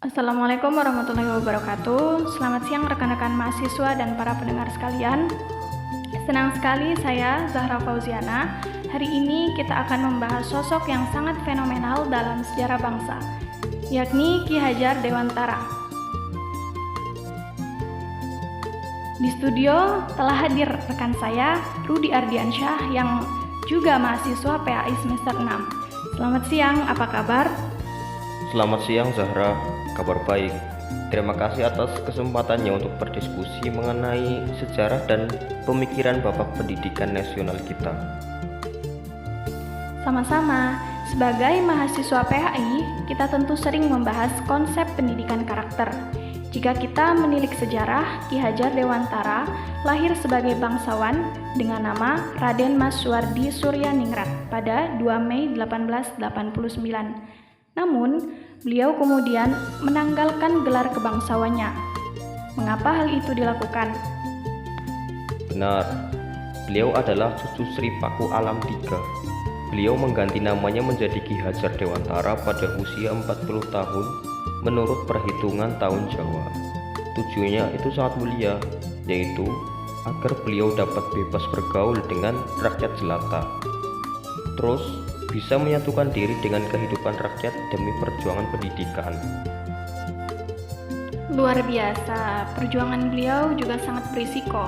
Assalamualaikum warahmatullahi wabarakatuh. Selamat siang rekan-rekan mahasiswa dan para pendengar sekalian. Senang sekali saya Zahra Fauziana. Hari ini kita akan membahas sosok yang sangat fenomenal dalam sejarah bangsa, yakni Ki Hajar Dewantara. Di studio telah hadir rekan saya Rudi Ardiansyah yang juga mahasiswa PAI semester 6. Selamat siang, apa kabar? Selamat siang Zahra, kabar baik. Terima kasih atas kesempatannya untuk berdiskusi mengenai sejarah dan pemikiran Bapak Pendidikan Nasional kita. Sama-sama, sebagai mahasiswa PAI, kita tentu sering membahas konsep pendidikan karakter. Jika kita menilik sejarah, Ki Hajar Dewantara lahir sebagai bangsawan dengan nama Raden Mas Suwardi Suryaningrat pada 2 Mei 1889. Namun, beliau kemudian menanggalkan gelar kebangsawannya. Mengapa hal itu dilakukan? Benar, beliau adalah cucu Sri Paku Alam III. Beliau mengganti namanya menjadi Ki Hajar Dewantara pada usia 40 tahun menurut perhitungan tahun Jawa. Tujuannya itu sangat mulia, yaitu agar beliau dapat bebas bergaul dengan rakyat jelata. Terus, bisa menyatukan diri dengan kehidupan rakyat demi perjuangan pendidikan. Luar biasa, perjuangan beliau juga sangat berisiko.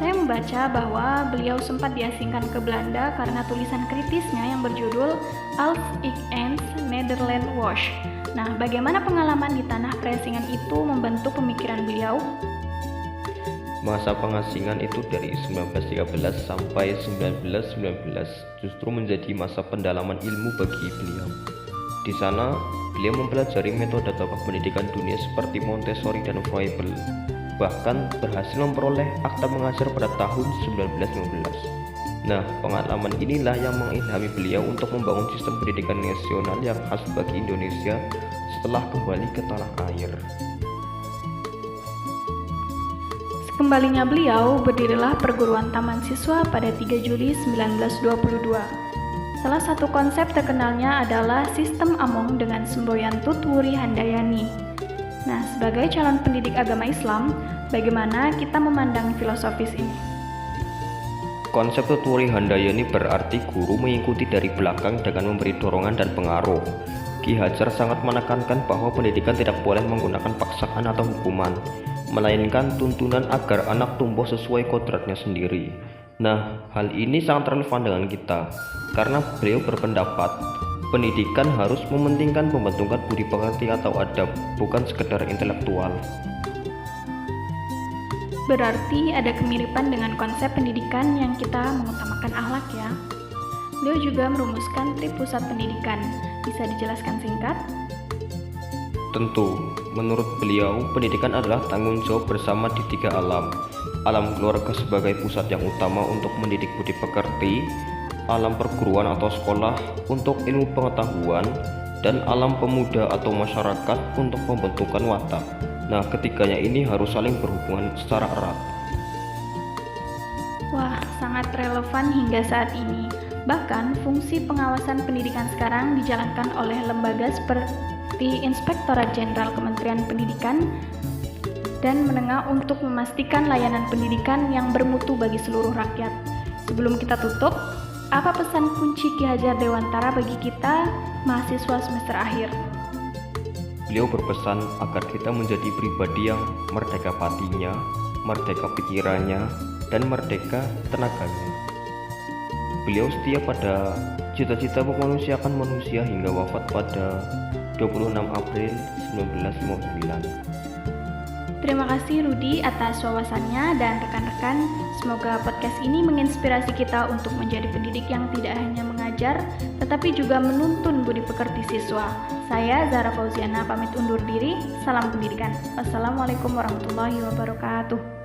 Saya membaca bahwa beliau sempat diasingkan ke Belanda karena tulisan kritisnya yang berjudul Als ik eens Nederland was. Nah, bagaimana pengalaman di tanah perasingan itu membentuk pemikiran beliau? Masa pengasingan itu dari 1913 sampai 1919 justru menjadi masa pendalaman ilmu bagi beliau. Di sana, beliau mempelajari metode tokoh pendidikan dunia seperti Montessori dan Froebel, bahkan berhasil memperoleh akta mengajar pada tahun 1915. Nah, pengalaman inilah yang mengilhami beliau untuk membangun sistem pendidikan nasional yang khas bagi Indonesia setelah kembali ke tanah air. Kembalinya beliau, berdirilah perguruan taman siswa pada 3 Juli 1922. Salah satu konsep terkenalnya adalah sistem Among dengan semboyan Tutwuri Handayani. Nah, sebagai calon pendidik agama Islam, bagaimana kita memandang filosofis ini? Konsep Tutwuri Handayani berarti guru mengikuti dari belakang dengan memberi dorongan dan pengaruh. Ki Hajar sangat menekankan bahwa pendidikan tidak boleh menggunakan paksaan atau hukuman, melainkan tuntunan agar anak tumbuh sesuai kodratnya sendiri. Nah, hal ini sangat relevan dengan kita, karena beliau berpendapat pendidikan harus mementingkan pembentukan budi pekerti atau adab, bukan sekedar intelektual. Berarti ada kemiripan dengan konsep pendidikan yang kita mengutamakan akhlak ya. Beliau juga merumuskan trik pusat pendidikan. Bisa dijelaskan singkat? Tentu, menurut beliau, pendidikan adalah tanggung jawab bersama di 3 alam. Alam keluarga sebagai pusat yang utama untuk mendidik budi pekerti, alam perguruan atau sekolah untuk ilmu pengetahuan, dan alam pemuda atau masyarakat untuk pembentukan watak. Nah, ketiganya ini harus saling berhubungan secara erat. Wah, sangat relevan hingga saat ini. Bahkan, fungsi pengawasan pendidikan sekarang dijalankan oleh lembaga seperti Inspektorat Jenderal Kementerian Pendidikan dan Menengah untuk memastikan layanan pendidikan yang bermutu bagi seluruh rakyat. Sebelum kita tutup, apa pesan kunci Ki Hajar Dewantara bagi kita, mahasiswa semester akhir? Beliau berpesan agar kita menjadi pribadi yang merdeka hatinya, merdeka pikirannya, dan merdeka tenaganya. Beliau setia pada cita-cita memanusiakan manusia hingga wafat pada 26 April 1959. Terima kasih Rudi atas wawasannya dan rekan-rekan. Semoga podcast ini menginspirasi kita untuk menjadi pendidik yang tidak hanya mengajar, tetapi juga menuntun budi pekerti siswa. Saya Zahra Fauziana pamit undur diri. Salam pendidikan. Wassalamualaikum warahmatullahi wabarakatuh.